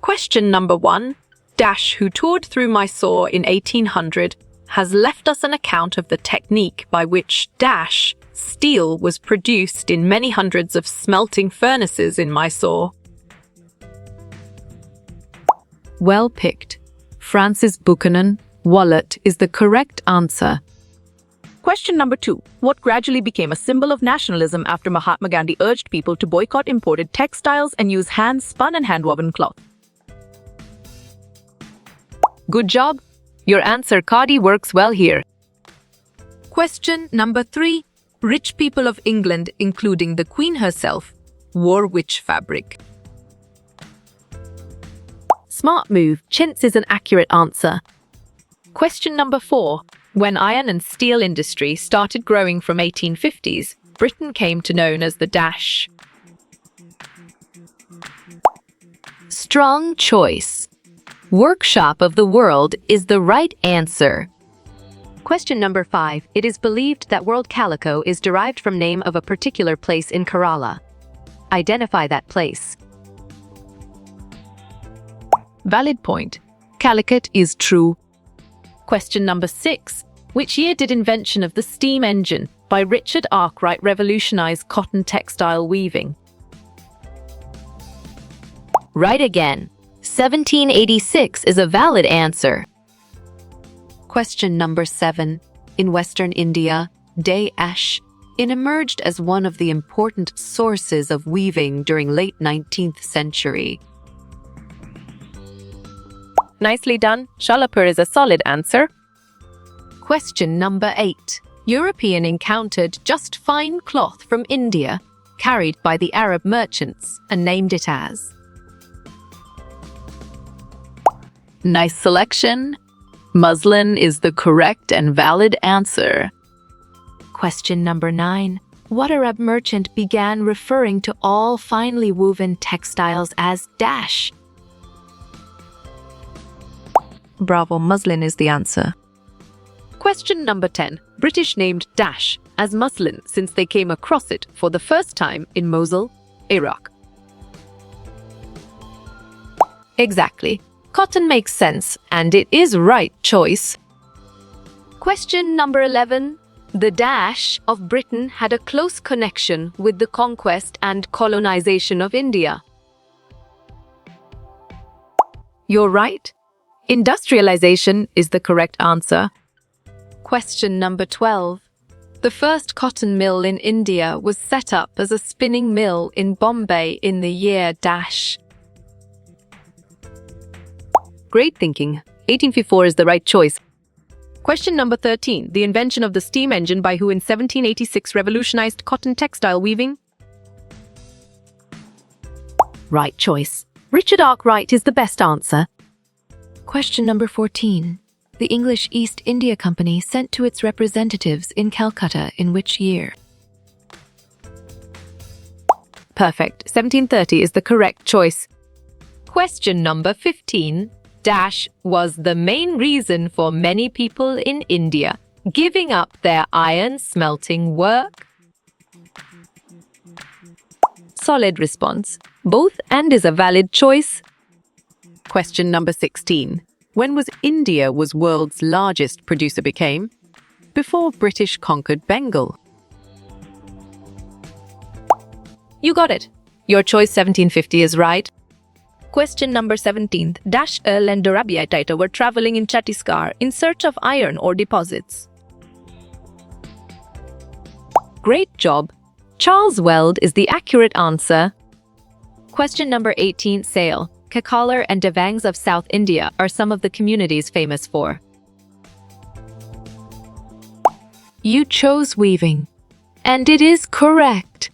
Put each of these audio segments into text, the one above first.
Question number 1. Dash, who toured through Mysore in 1800, has left us an account of the technique by which Dash steel was produced in many hundreds of smelting furnaces in Mysore. Well picked. Francis Buchanan wallet is the correct answer. Question number 2. What gradually became a symbol of nationalism after Mahatma Gandhi urged people to boycott imported textiles and use hand-spun and hand-woven cloth? Good job. Your answer, Cardi, works well here. Question number 3. Rich people of England, including the Queen herself, wore which fabric? Smart move. Chintz is an accurate answer. Question number 4. When iron and steel industry started growing from 1850s, Britain came to known as the Dash. Strong choice. Workshop of the world is the right answer. Question number 5. It is believed that World Calico is derived from name of a particular place in Kerala. Identify that place. Valid point. Calicut is true. Question number 6. Which year did invention of the steam engine by Richard Arkwright revolutionize cotton textile weaving? Right again. 1786 is a valid answer. Question number 7. In Western India, Dash emerged as one of the important sources of weaving during late 19th century. Nicely done. Sholapur is a solid answer. Question number 8. European encountered just fine cloth from India, carried by the Arab merchants, and named it as. Nice selection. Muslin is the correct and valid answer. Question number 9. What Arab merchant began referring to all finely woven textiles as Dash? Bravo, muslin is the answer. Question number 10. British named Dash as muslin since they came across it for the first time in Mosul, Iraq. Exactly. Cotton makes sense, and it is right choice. Question number 11. The Dash of Britain had a close connection with the conquest and colonization of India. You're right. Industrialization is the correct answer. Question number 12. The first cotton mill in India was set up as a spinning mill in Bombay in the year Dash. Great thinking. 1854 is the right choice. Question number 13. The invention of the steam engine by who in 1786 revolutionized cotton textile weaving? Right choice. Richard Arkwright is the best answer. Question number 14. The English East India Company sent to its representatives in Calcutta in which year? Perfect. 1730 is the correct choice. Question number 15. Dash was the main reason for many people in India giving up their iron smelting work. Solid response. Both and is a valid choice. Question number 16. When was India was world's largest producer became? Before British conquered Bengal. You got it. Your choice 1750 is right. Question number 17. Dash Earl and Dorabiatita were traveling in Chhattisgarh in search of iron ore deposits. Great job. Charles Weld is the accurate answer. Question number 18. Sale. Kekalar and Devangs of South India are some of the communities famous for. You chose weaving, and it is correct.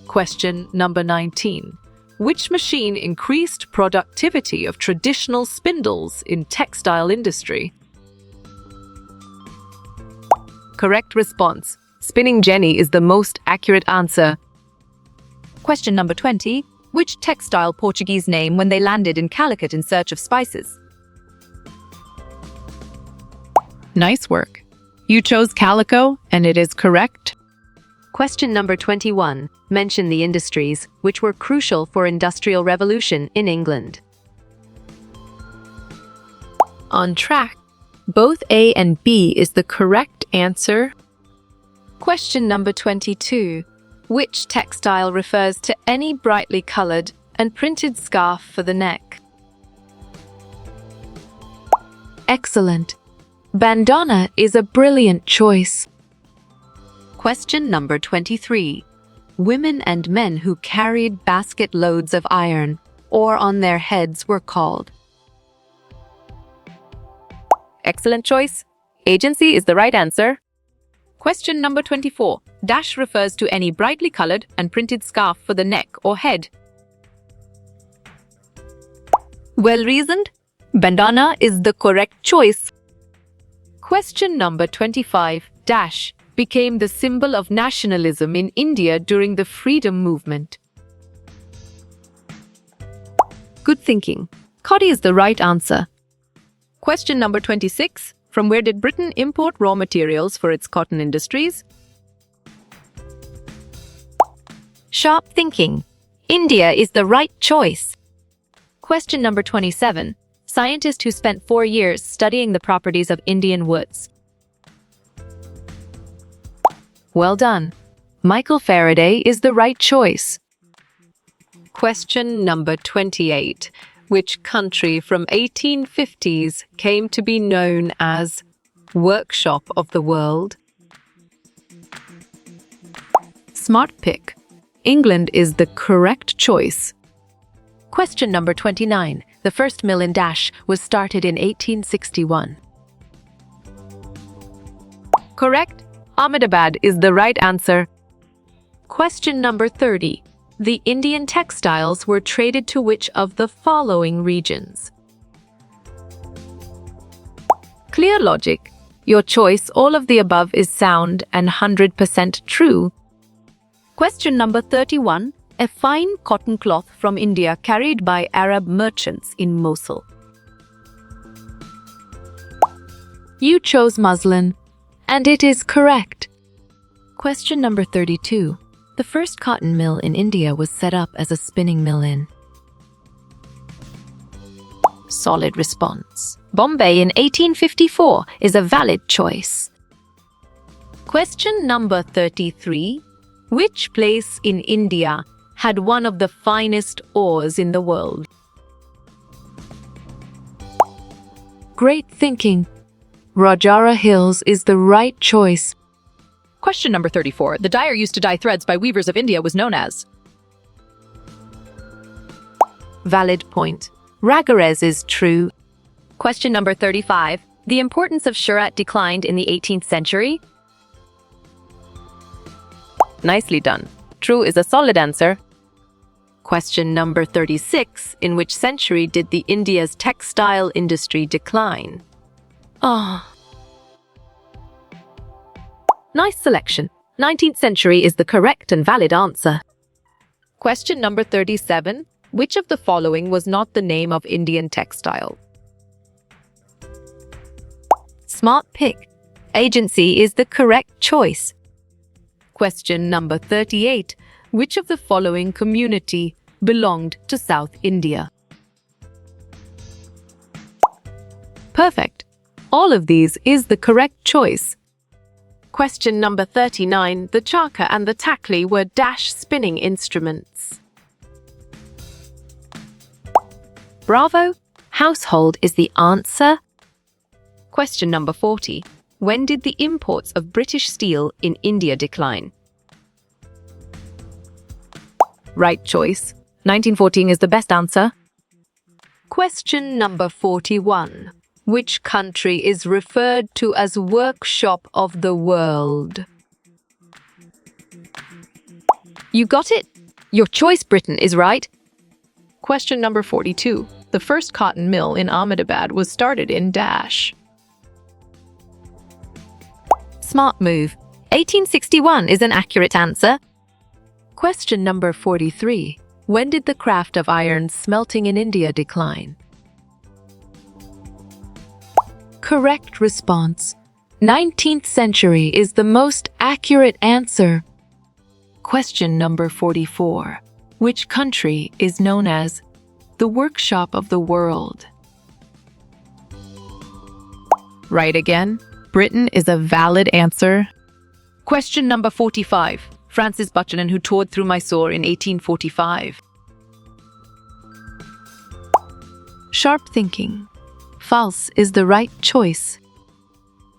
Question number 19. Which machine increased productivity of traditional spindles in textile industry? Correct response. Spinning jenny is the most accurate answer. Question number 20. Which textile Portuguese name when they landed in Calicut in search of spices? Nice work. You chose calico, and it is correct. Question number 21. Mention the industries which were crucial for industrial revolution in England. on track. Both A and B is the correct answer. Question number 22. Which textile refers to any brightly colored and printed scarf for the neck? Excellent. Bandana is a brilliant choice. Question number 23. Women and men who carried basket loads of iron ore on their heads were called. Excellent choice. Agency is the right answer. Question number 24. Dash refers to any brightly colored and printed scarf for the neck or head. Well reasoned. Bandana is the correct choice. Question number 25. Dash became the symbol of nationalism in India during the freedom movement. Good thinking. Khadi is the right answer. Question number 26. From where did Britain import raw materials for its cotton industries? Sharp thinking. India is the right choice. Question number 27. Scientist who spent 4 years studying the properties of Indian woods. Well done. Michael Faraday is the right choice. Question number 28. Which country from 1850s came to be known as Workshop of the World? Smart pick. England is the correct choice. Question number 29. The first mill in Dash was started in 1861. Correct. Ahmedabad is the right answer. Question number 30. The Indian textiles were traded to which of the following regions? Clear logic. Your choice, all of the above, is sound and 100% true. Question number 31. A fine cotton cloth from India carried by Arab merchants in Mosul. You chose muslin, and it is correct. Question number 32. The first cotton mill in India was set up as a spinning mill in. Solid response. Bombay in 1854 is a valid choice. Question number 33. Which place in India had one of the finest ores in the world? Great thinking. Rajara Hills is the right choice. Question number 34. The dyer used to dye threads by weavers of India was known as. Valid point. Ragarez is true. Question number 35. The importance of Surat declined in the 18th century. Nicely done. True is a solid answer. Question number 36. In which century did the India's textile industry decline? Nice selection. 19th century is the correct and valid answer. Question number 37. Which of the following was not the name of Indian textile? Smart pick. Agency is the correct choice. Question number 38. Which of the following community belonged to South India? Perfect. All of these is the correct choice. Question number 39. The charkha and the takli were dash spinning instruments. Bravo. Household is the answer. Question number 40. When did the imports of British steel in India decline? Right choice. 1914 is the best answer. Question number 41. Which country is referred to as Workshop of the World? You got it. Your choice, Britain, is right. Question number 42. The first cotton mill in Ahmedabad was started in Dash. Smart move. 1861 is an accurate answer. Question number 43. When did the craft of iron smelting in India decline? Correct response. 19th century is the most accurate answer. Question number 44. Which country is known as the Workshop of the World? Right again. Britain is a valid answer. Question number 45. Francis Buchanan, who toured through Mysore in 1845. Sharp thinking. False is the right choice.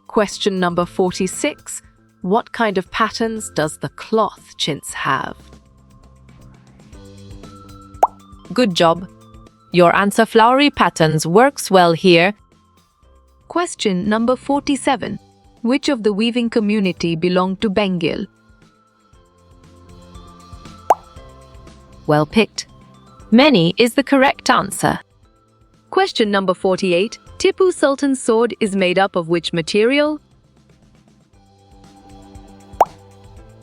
Question number 46. What kind of patterns does the cloth chintz have? Good job. Your answer flowery patterns works well here. Question number 47. Which of the weaving community belonged to Bengal? Well picked. Many is the correct answer. Question number 48. Tipu Sultan's sword is made up of which material?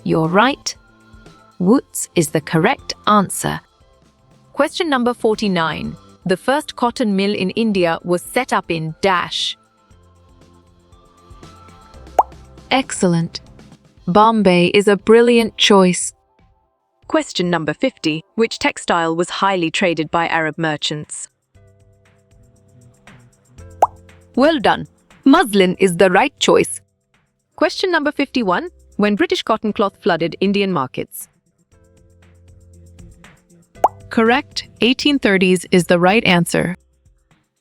You're right. Woods is the correct answer. Question number 49. The first cotton mill in India was set up in dash. Excellent. Bombay is a brilliant choice. Question number 50. Which textile was highly traded by Arab merchants? Well done. Muslin is the right choice. Question number 51. When British cotton cloth flooded Indian markets? Correct. 1830s is the right answer.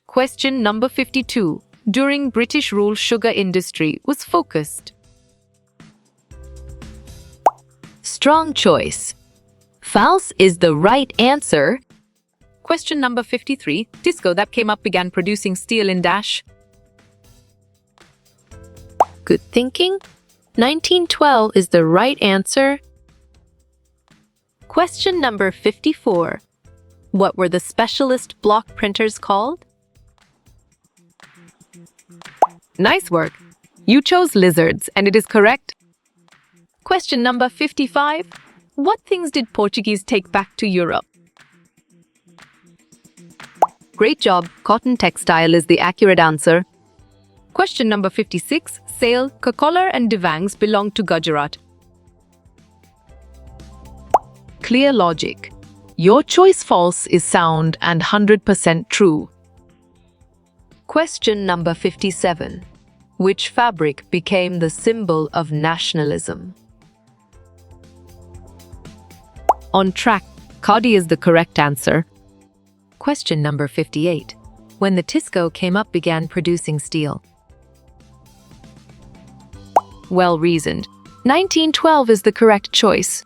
Question number 52. During British rule, sugar industry was focused. Strong choice. False is the right answer. Question number 53. Tisco that came up began producing steel in dash. Good thinking. 1912 is the right answer. Question number 54. What were the specialist block printers called? Nice work. You chose lizards, and it is correct. Question number 55. What things did Portuguese take back to Europe? Great job. Cotton textile is the accurate answer. Question number 56. Sale, Kakolar and Devangs belonged to Gujarat. Clear logic. Your choice false is sound and 100% true. Question number 57. Which fabric became the symbol of nationalism? On track. Khadi is the correct answer. Question number 58. When the Tisco came up began producing steel? Well reasoned. 1912 is the correct choice.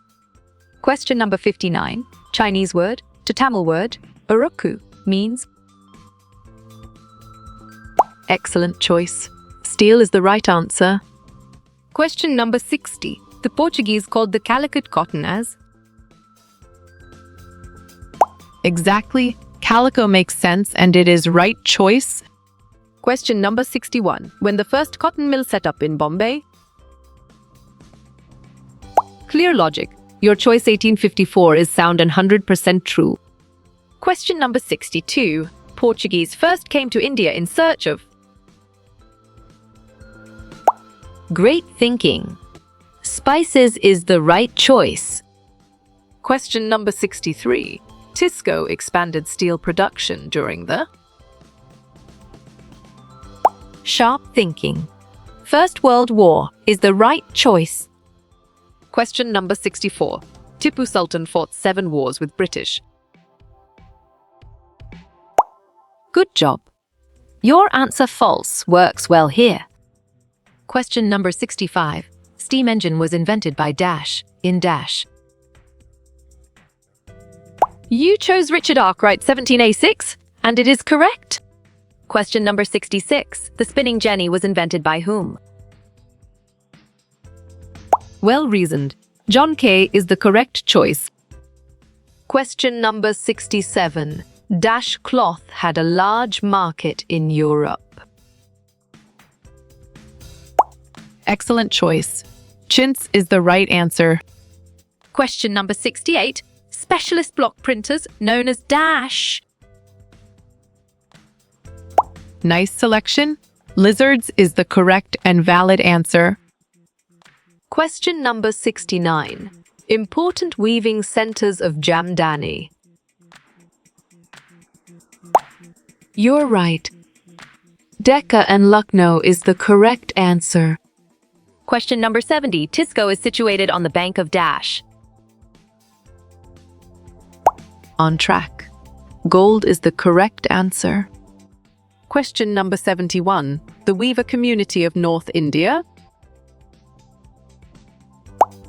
Question number 59. Chinese word to Tamil word, Urukku, means? Excellent choice. Steel is the right answer. Question number 60. The Portuguese called the calicut cotton as? Exactly. Calico makes sense and it is right choice. Question number 61. When the first cotton mill set up in Bombay? Clear logic. Your choice 1854 is sound and 100% true. Question number 62. Portuguese first came to India in search of? Great thinking. Spices is the right choice. Question number 63. Tisco expanded steel production during the? Sharp thinking. First World War is the right choice. Question number 64. Tipu Sultan fought 7 wars with British. Good job. Your answer false works well here. Question number 65. Steam engine was invented by dash in dash. You chose Richard Arkwright 17A6, and it is correct. Question number 66. The spinning jenny was invented by whom? Well reasoned. John Kay is the correct choice. Question number 67. Dash cloth had a large market in Europe. Excellent choice. Chintz is the right answer. Question number 68. Specialist block printers known as dash. Nice selection. Lizards is the correct and valid answer. Question number 69. Important weaving centers of Decca and Lucknow is the correct answer. Question number 70. Tisco is situated on the bank of Dash. On track. Gold is the correct answer. Question number 71. The Weaver community of North India?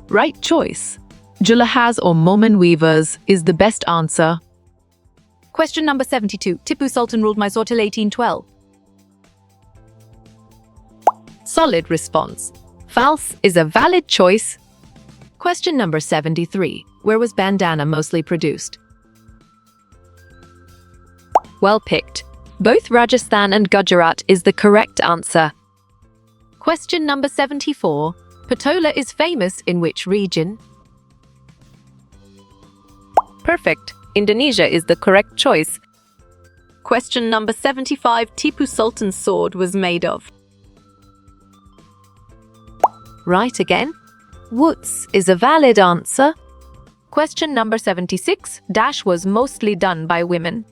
Right choice. Julahas or Momin weavers is the best answer. Question number 72. Tipu Sultan ruled Mysore till 1812. Solid response. False is a valid choice. Question number 73. Where was bandana mostly produced? Well picked. Both Rajasthan and Gujarat is the correct answer. Question number 74. Patola is famous in which region? Perfect. Indonesia is the correct choice. Question number 75. Tipu Sultan's sword was made of. Right again. Woods is a valid answer. Question number 76. Dash was mostly done by women.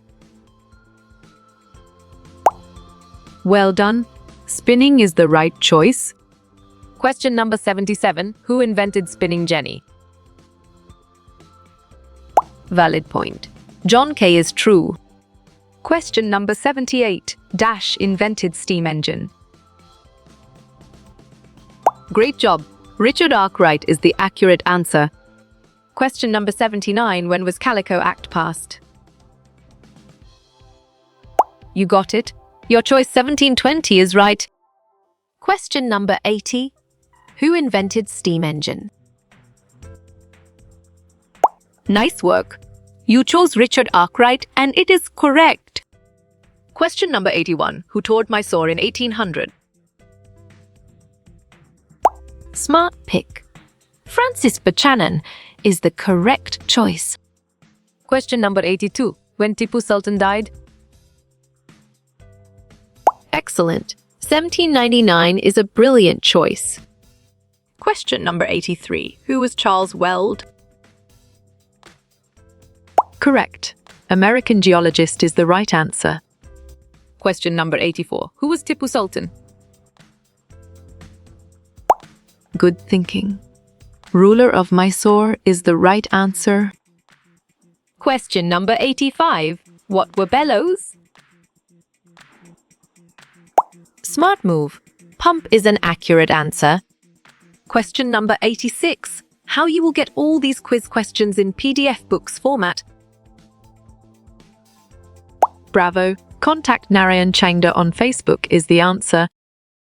Well done. Spinning is the right choice. Question number 77. Who invented spinning jenny? Valid point. John Kay is true. Question number 78. Dash invented steam engine. Great job. Richard Arkwright is the accurate answer. Question number 79. When was Calico Act passed? You got it. Your choice 1720 is right. Question number 80. Who invented steam engine? Nice work. You chose Richard Arkwright and it is correct. Question number 81. Who toured Mysore in 1800? Smart pick. Francis Buchanan is the correct choice. Question number 82. When Tipu Sultan died? Excellent. 1799 is a brilliant choice. Question number 83. Who was Charles Weld? Correct. American geologist is the right answer. Question number 84. Who was Tipu Sultan? Good thinking. Ruler of Mysore is the right answer. Question number 85. What were bellows? Smart move. Pump is an accurate answer. Question number 86. How you will get all these quiz questions in PDF books format. Bravo. Contact Narayan Changda on Facebook is the answer.